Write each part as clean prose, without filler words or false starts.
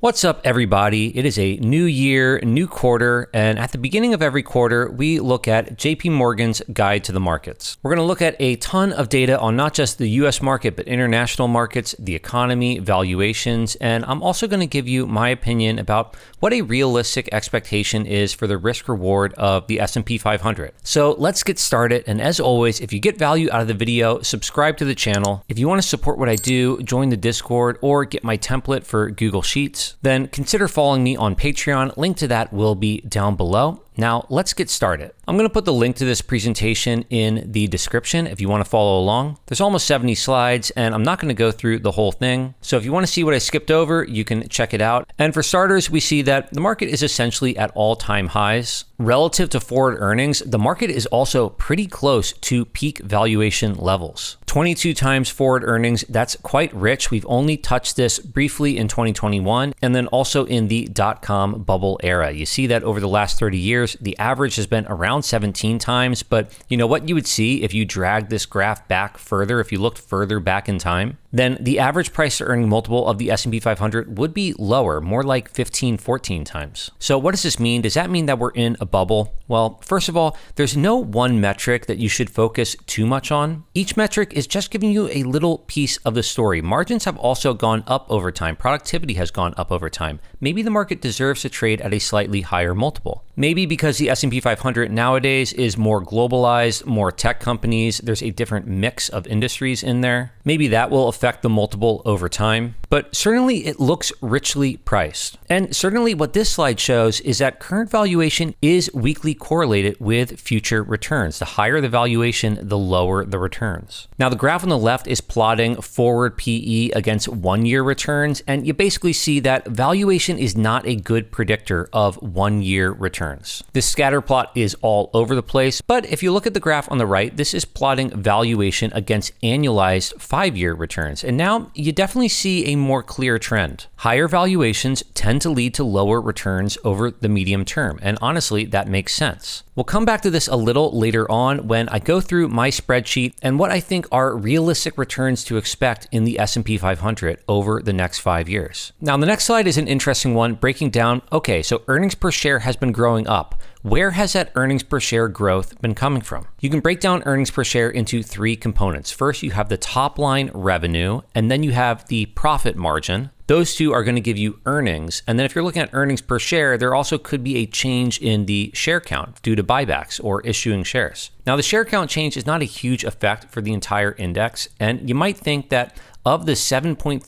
What's up, everybody? It is a new year, new quarter, and at the beginning of every quarter, we look at JP Morgan's Guide to the Markets. We're going to look at a ton of data on not just the US market, but international markets, the economy, valuations, and I'm also going to give you my opinion about what a realistic expectation is for the risk reward of the S&P 500. So let's get started, and as always, if you get value out of the video, subscribe to the channel. If you want to support what I do, join the Discord or get my template for Google Sheets, then consider following me on Patreon. Link to that will be down below. Now, let's get started. I'm going to put the link to this presentation in the description if you want to follow along. There's almost 70 slides, and I'm not going to go through the whole thing. So if you want to see what I skipped over, you can check it out. And for starters, we see that the market is essentially at all-time highs. Relative to forward earnings, the market is also pretty close to peak valuation levels. 22 times forward earnings, that's quite rich. We've only touched this briefly in 2021 and then also in the dot-com bubble era. You see that over the last 30 years, the average has been around 17 times, but you know what you would see if you dragged this graph back further, if you looked further back in time? Then the average price to earning multiple of the S&P 500 would be lower, more like 15, 14 times. So what does this mean? Does that mean that we're in a bubble? Well, first of all, there's no one metric that you should focus too much on. Each metric is just giving you a little piece of the story. Margins have also gone up over time. Productivity has gone up over time. Maybe the market deserves to trade at a slightly higher multiple. Maybe because the S&P 500 nowadays is more globalized, more tech companies, there's a different mix of industries in there. Maybe that will affect the multiple over time, but certainly it looks richly priced. And certainly what this slide shows is that current valuation is weakly correlated with future returns. The higher the valuation, the lower the returns. Now the graph on the left is plotting forward PE against one-year returns, and you basically see that valuation is not a good predictor of one-year returns. This scatter plot is all over the place, but if you look at the graph on the right, this is plotting valuation against annualized 5-year returns. And now you definitely see a more clear trend. Higher valuations tend to lead to lower returns over the medium term. And honestly, that makes sense. We'll come back to this a little later on when I go through my spreadsheet and what I think are realistic returns to expect in the S&P 500 over the next 5 years. Now, the next slide is an interesting one, breaking down, okay, so earnings per share has been growing up. Where has that earnings per share growth been coming from? You can break down earnings per share into three components. First, you have the top line revenue, and then you have the profit margin. Those two are going to give you earnings. And then if you're looking at earnings per share, there also could be a change in the share count due to buybacks or issuing shares. Now, the share count change is not a huge effect for the entire index. And you might think that of the 7.3%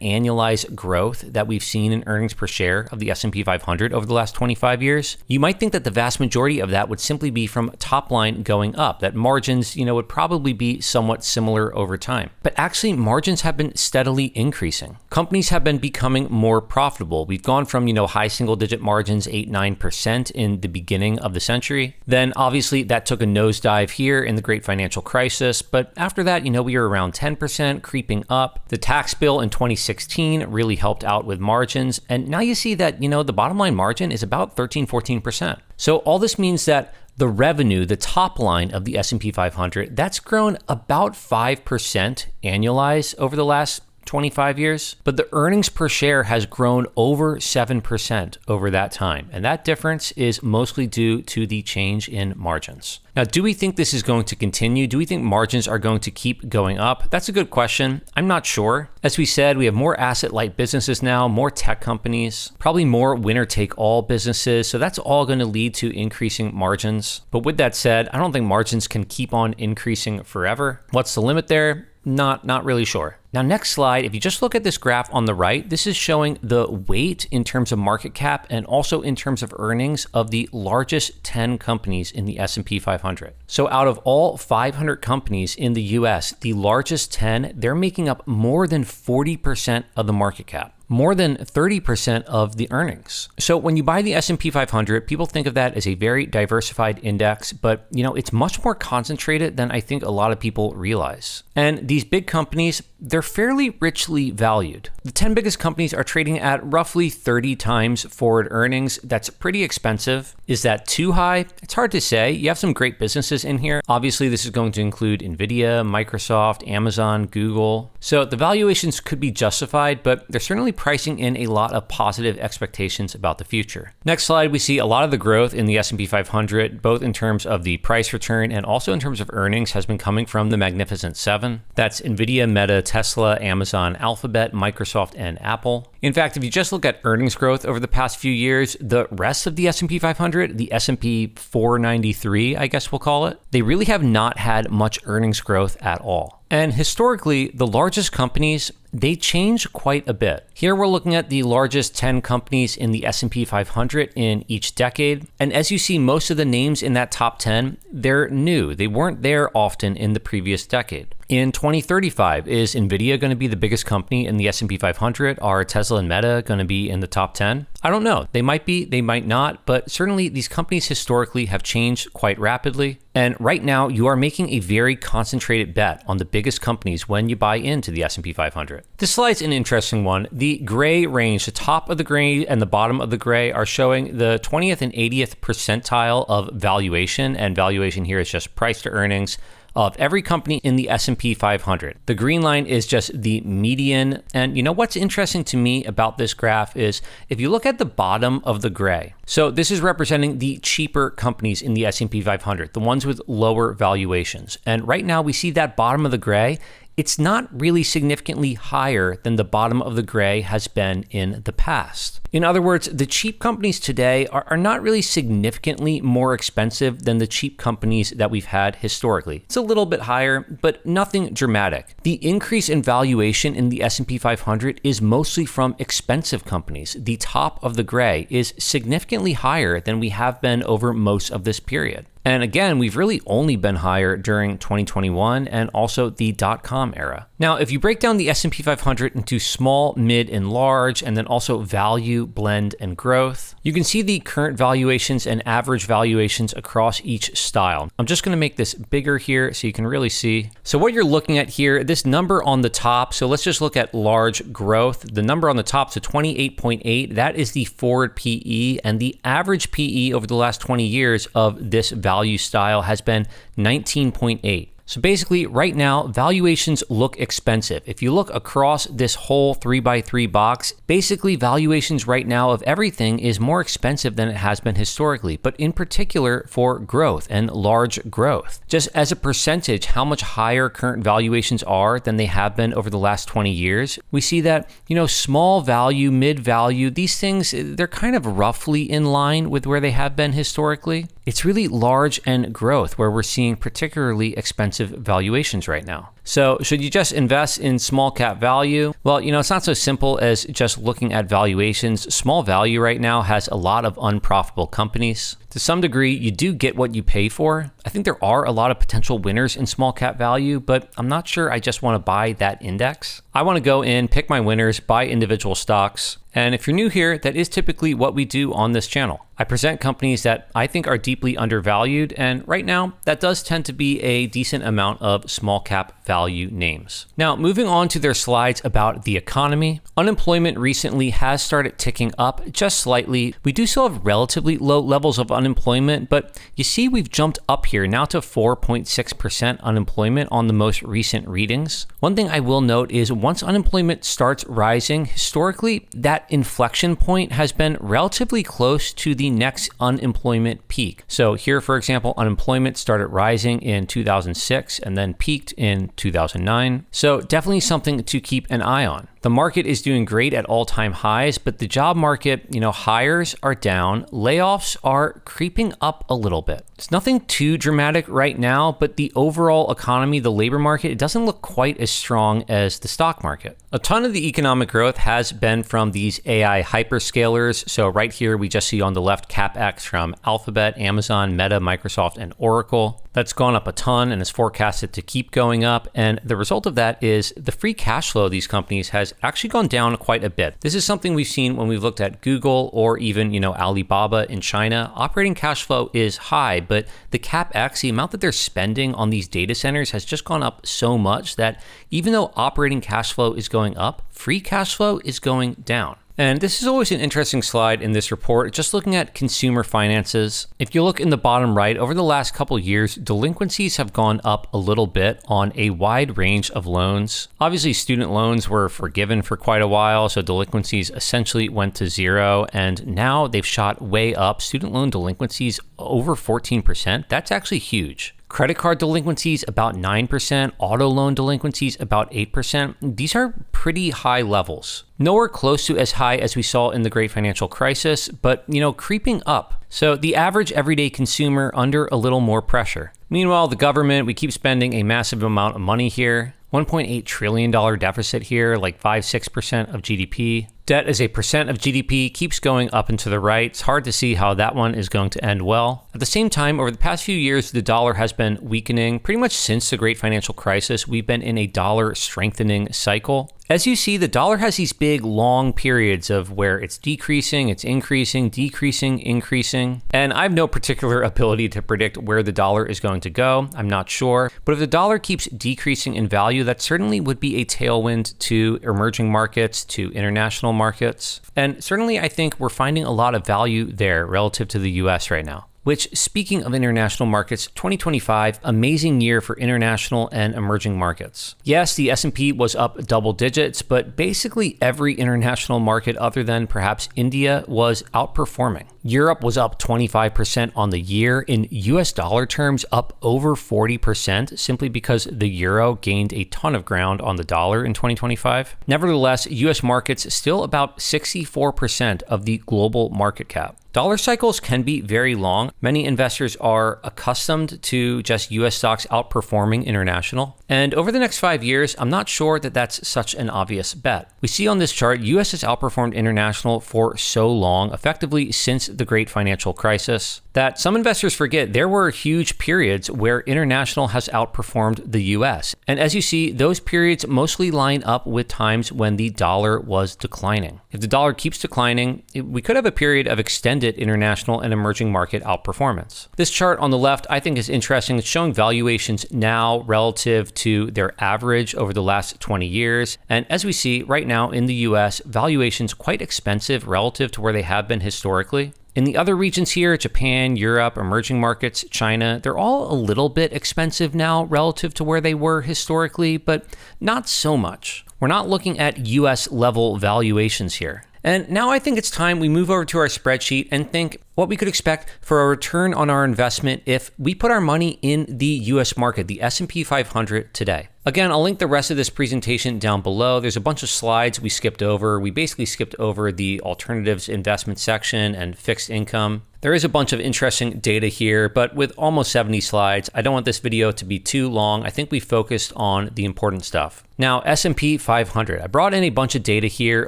annualized growth that we've seen in earnings per share of the S&P 500 over the last 25 years, you might think that the vast majority of that would simply be from top line going up, that margins, would probably be somewhat similar over time. But actually, margins have been steadily increasing. Companies have been becoming more profitable. We've gone from, high single-digit margins, 8-9% in the beginning of the century. Then obviously that took a nosedive here in the great financial crisis. But after that, we were around 10%, creeping up. The tax bill in 2016 really helped out with margins. And now you see that, the bottom line margin is about 13-14%. So all this means that the revenue, the top line of the S&P 500, that's grown about 5% annualized over the last 25 years, but the earnings per share has grown over 7% over that time. And that difference is mostly due to the change in margins. Now, do we think this is going to continue? Do we think margins are going to keep going up? That's a good question. I'm not sure. As we said, we have more asset-light businesses now, more tech companies, probably more winner-take-all businesses. So that's all going to lead to increasing margins. But with that said, I don't think margins can keep on increasing forever. What's the limit there? Not really sure. Now, next slide, if you just look at this graph on the right, this is showing the weight in terms of market cap and also in terms of earnings of the largest 10 companies in the S&P 500. So out of all 500 companies in the US, the largest 10, they're making up more than 40% of the market cap. More than 30% of the earnings. So when you buy the S&P 500, people think of that as a very diversified index, but it's much more concentrated than I think a lot of people realize. And these big companies, they're fairly richly valued. The 10 biggest companies are trading at roughly 30 times forward earnings. That's pretty expensive. Is that too high? It's hard to say. You have some great businesses in here. Obviously, this is going to include Nvidia, Microsoft, Amazon, Google. So the valuations could be justified, but they're certainly pricing in a lot of positive expectations about the future. Next slide, we see a lot of the growth in the S&P 500, both in terms of the price return and also in terms of earnings, has been coming from the Magnificent Seven. That's Nvidia, Meta, Tesla, Amazon, Alphabet, Microsoft, and Apple. In fact, if you just look at earnings growth over the past few years, the rest of the S&P 500, the S&P 493, I guess we'll call it, they really have not had much earnings growth at all. And historically, the largest companies, they change quite a bit. Here we're looking at the largest 10 companies in the S&P 500 in each decade. And as you see, most of the names in that top 10, they're new. They weren't there often in the previous decade. In 2035, is Nvidia going to be the biggest company in the S&P 500? Are Tesla and Meta going to be in the top 10? I don't know. They might be, they might not, but certainly these companies historically have changed quite rapidly. And right now, you are making a very concentrated bet on the biggest companies when you buy into the S&P 500. This slide's an interesting one. The gray range, the top of the gray and the bottom of the gray, are showing the 20th and 80th percentile of valuation, and valuation here is just price to earnings of every company in the S&P 500. The green line is just the median. And you know what's interesting to me about this graph is if you look at the bottom of the gray, so this is representing the cheaper companies in the S&P 500, the ones with lower valuations. And right now we see that bottom of the gray, it's not really significantly higher than the bottom of the gray has been in the past. In other words, the cheap companies today are not really significantly more expensive than the cheap companies that we've had historically. It's a little bit higher, but nothing dramatic. The increase in valuation in the S&P 500 is mostly from expensive companies. The top of the gray is significantly higher than we have been over most of this period. And again, we've really only been higher during 2021 and also the dot-com era. Now, if you break down the S&P 500 into small, mid, and large, and then also value, blend, and growth, you can see the current valuations and average valuations across each style. I'm just going to make this bigger here so you can really see. So what you're looking at here, this number on the top, so let's just look at large growth. The number on the top, so 28.8, that is the forward PE, and the average PE over the last 20 years of this value style has been 19.8. So basically, right now, valuations look expensive. If you look across this whole 3x3 box, basically valuations right now of everything is more expensive than it has been historically, but in particular for growth and large growth. Just as a percentage, how much higher current valuations are than they have been over the last 20 years, we see that, small value, mid value, these things, they're kind of roughly in line with where they have been historically. It's really large and growth where we're seeing particularly expensive valuations right now. So should you just invest in small cap value? Well, it's not so simple as just looking at valuations. Small value right now has a lot of unprofitable companies. To some degree, you do get what you pay for. I think there are a lot of potential winners in small cap value, but I'm not sure I just want to buy that index. I want to go in, pick my winners, buy individual stocks. And if you're new here, that is typically what we do on this channel. I present companies that I think are deeply undervalued, and right now, that does tend to be a decent amount of small cap value names. Now, moving on to their slides about the economy, unemployment recently has started ticking up just slightly. We do still have relatively low levels of unemployment, but you see we've jumped up here now to 4.6% unemployment on the most recent readings. One thing I will note is once unemployment starts rising, historically, that inflection point has been relatively close to the next unemployment peak. So here, for example, unemployment started rising in 2006 and then peaked in 2009. So definitely something to keep an eye on. The market is doing great at all-time highs, but the job market, hires are down, layoffs are creeping up a little bit. It's nothing too dramatic right now, but the overall economy, the labor market, it doesn't look quite as strong as the stock market. A ton of the economic growth has been from these AI hyperscalers. So right here, we just see on the left CapEx from Alphabet, Amazon, Meta, Microsoft, and Oracle. That's gone up a ton and is forecasted to keep going up. And the result of that is the free cash flow of these companies has actually gone down quite a bit. This is something we've seen when we've looked at Google or even, Alibaba in China. Operating cash flow is high, but the CapEx, the amount that they're spending on these data centers has just gone up so much that even though operating cash flow is going up, free cash flow is going down. And this is always an interesting slide in this report, just looking at consumer finances. If you look in the bottom right, over the last couple years, delinquencies have gone up a little bit on a wide range of loans. Obviously, student loans were forgiven for quite a while, so delinquencies essentially went to zero, and now they've shot way up. Student loan delinquencies over 14%. That's actually huge. Credit card delinquencies about 9%, auto loan delinquencies about 8%. These are pretty high levels. Nowhere close to as high as we saw in the Great Financial Crisis, but creeping up. So the average everyday consumer under a little more pressure. Meanwhile, the government, we keep spending a massive amount of money here. $1.8 trillion deficit here, like 5-6% of GDP. Debt as a percent of GDP keeps going up and to the right. It's hard to see how that one is going to end well. At the same time, over the past few years, the dollar has been weakening. Pretty much since the Great Financial Crisis, we've been in a dollar strengthening cycle. As you see, the dollar has these big, long periods of where it's decreasing, it's increasing, decreasing, increasing. And I have no particular ability to predict where the dollar is going to go. I'm not sure. But if the dollar keeps decreasing in value, that certainly would be a tailwind to emerging markets, to international markets. And certainly, I think we're finding a lot of value there relative to the US right now. Which, speaking of international markets, 2025, amazing year for international and emerging markets. Yes, the S&P was up double digits, but basically every international market other than perhaps India was outperforming. Europe was up 25% on the year. In US dollar terms, up over 40%, simply because the euro gained a ton of ground on the dollar in 2025. Nevertheless, US markets still about 64% of the global market cap. Dollar cycles can be very long. Many investors are accustomed to just US stocks outperforming international. And over the next 5 years, I'm not sure that that's such an obvious bet. We see on this chart, US has outperformed international for so long, effectively since the Great Financial Crisis, that some investors forget there were huge periods where international has outperformed the US. And as you see, those periods mostly line up with times when the dollar was declining. If the dollar keeps declining, we could have a period of extended international and emerging market outperformance. This chart on the left I think is interesting. It's showing valuations now relative to their average over the last 20 years. And as we see right now in the US, valuations quite expensive relative to where they have been historically. In the other regions here, Japan, Europe, emerging markets, China, they're all a little bit expensive now relative to where they were historically, but not so much. We're not looking at US level valuations here. And now I think it's time we move over to our spreadsheet and think what we could expect for a return on our investment if we put our money in the US market, the S&P 500 today. Again, I'll link the rest of this presentation down below. There's a bunch of slides we skipped over. We basically skipped over the alternatives investment section and fixed income. There is a bunch of interesting data here, but with almost 70 slides, I don't want this video to be too long. I think we focused on the important stuff. Now, S&P 500. I brought in a bunch of data here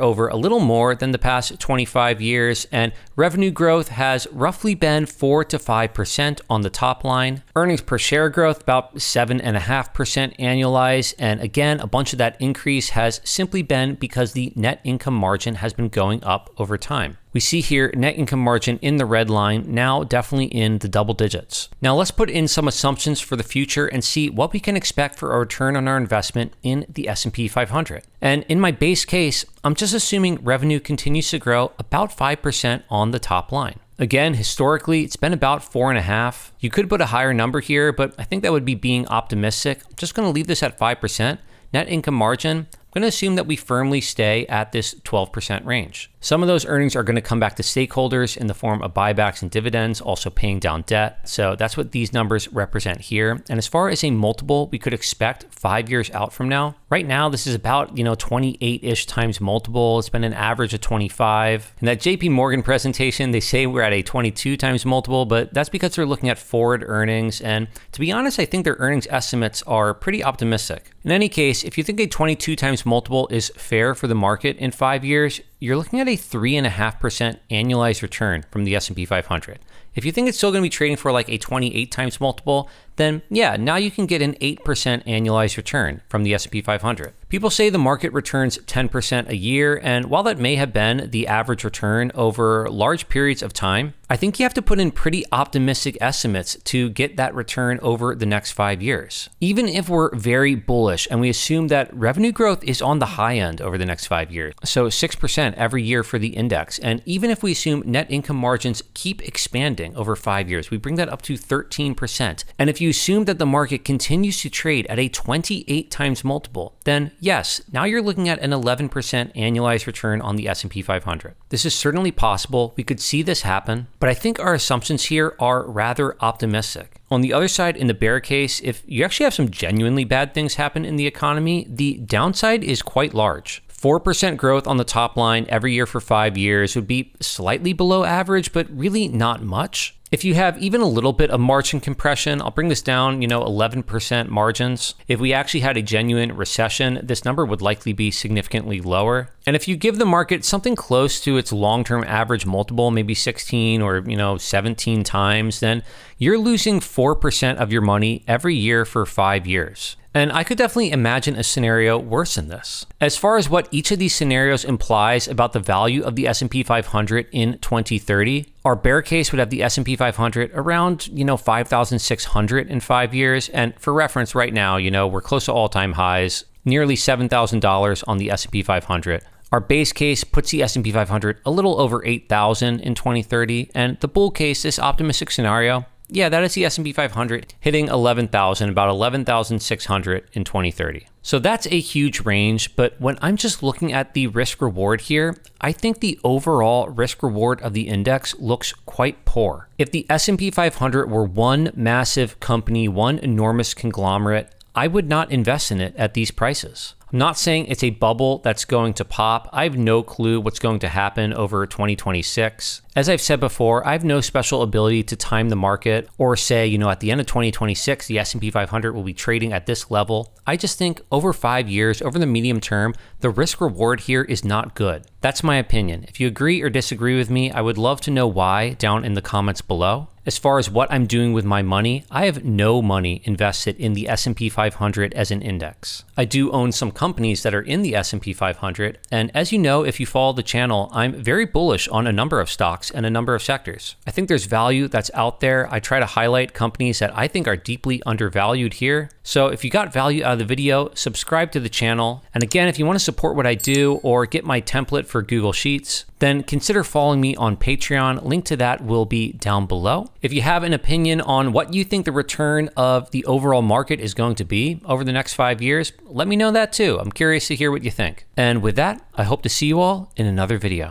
over a little more than the past 25 years, and revenue growth has roughly been 4 to 5% on the top line. Earnings per share growth about 7.5% annualized, and again, a bunch of that increase has simply been because the net income margin has been going up over time. We see here net income margin in the red line, now definitely in the double digits. Now let's put in some assumptions for the future and see what we can expect for a return on our investment in the S&P 500. And in my base case, I'm just assuming revenue continues to grow about 5% on the top line. Again, historically, it's been about 4.5%. You could put a higher number here, but I think that would be being optimistic. I'm just going to leave this at 5%. Net income margin, I'm going to assume that we firmly stay at this 12% range. Some of those earnings are going to come back to stakeholders in the form of buybacks and dividends, also paying down debt. So that's what these numbers represent here. And as far as a multiple we could expect 5 years out from now, right now this is about 28-ish times multiple. It's been an average of 25. In that JP Morgan presentation, they say we're at a 22 times multiple, but that's because they're looking at forward earnings. And to be honest, I think their earnings estimates are pretty optimistic. In any case, if you think a 22 times multiple is fair for the market in 5 years, you're looking at a 3.5% annualized return from the S&P 500. If you think it's still going to be trading for like a 28 times multiple, then yeah, now you can get an 8% annualized return from the S&P 500. People say the market returns 10% a year, and while that may have been the average return over large periods of time, I think you have to put in pretty optimistic estimates to get that return over the next 5 years. Even if we're very bullish and we assume that revenue growth is on the high end over the next 5 years, so 6%, 4% every year for the index. And even if we assume net income margins keep expanding over 5 years, we bring that up to 13%. And if you assume that the market continues to trade at a 28 times multiple, then yes, now you're looking at an 11% annualized return on the S&P 500. This is certainly possible. We could see this happen, but I think our assumptions here are rather optimistic. On the other side, in the bear case, if you actually have some genuinely bad things happen in the economy, the downside is quite large. 4% growth on the top line every year for 5 years would be slightly below average, but really not much. If you have even a little bit of margin compression, I'll bring this down, 11% margins. If we actually had a genuine recession, this number would likely be significantly lower. And if you give the market something close to its long-term average multiple, maybe 16 or 17 times, then you're losing 4% of your money every year for 5 years. And I could definitely imagine a scenario worse than this. As far as what each of these scenarios implies about the value of the S&P 500 in 2030, our bear case would have the S&P 500 around, 5,600 in 5 years. And for reference right now, we're close to all-time highs, nearly $7,000 on the S&P 500. Our base case puts the S&P 500 a little over 8,000 in 2030. And the bull case, this optimistic scenario, yeah, that is the S&P 500 hitting 11,000, about 11,600 in 2030. So that's a huge range, but when I'm just looking at the risk reward here, I think the overall risk reward of the index looks quite poor. If the S&P 500 were one massive company, one enormous conglomerate, I would not invest in it at these prices. I'm not saying it's a bubble that's going to pop. I have no clue what's going to happen over 2026. As I've said before, I have no special ability to time the market or say, at the end of 2026, the S&P 500 will be trading at this level. I just think over 5 years, over the medium term, the risk reward here is not good. That's my opinion. If you agree or disagree with me, I would love to know why down in the comments below. As far as what I'm doing with my money, I have no money invested in the S&P 500 as an index. I do own some companies that are in the S&P 500, and as you know, if you follow the channel, I'm very bullish on a number of stocks and a number of sectors. I think there's value that's out there. I try to highlight companies that I think are deeply undervalued here. So if you got value out of the video, subscribe to the channel. And again, if you want to support what I do or get my template for Google Sheets, then consider following me on Patreon. Link to that will be down below. If you have an opinion on what you think the return of the overall market is going to be over the next 5 years, let me know that too. I'm curious to hear what you think. And with that, I hope to see you all in another video.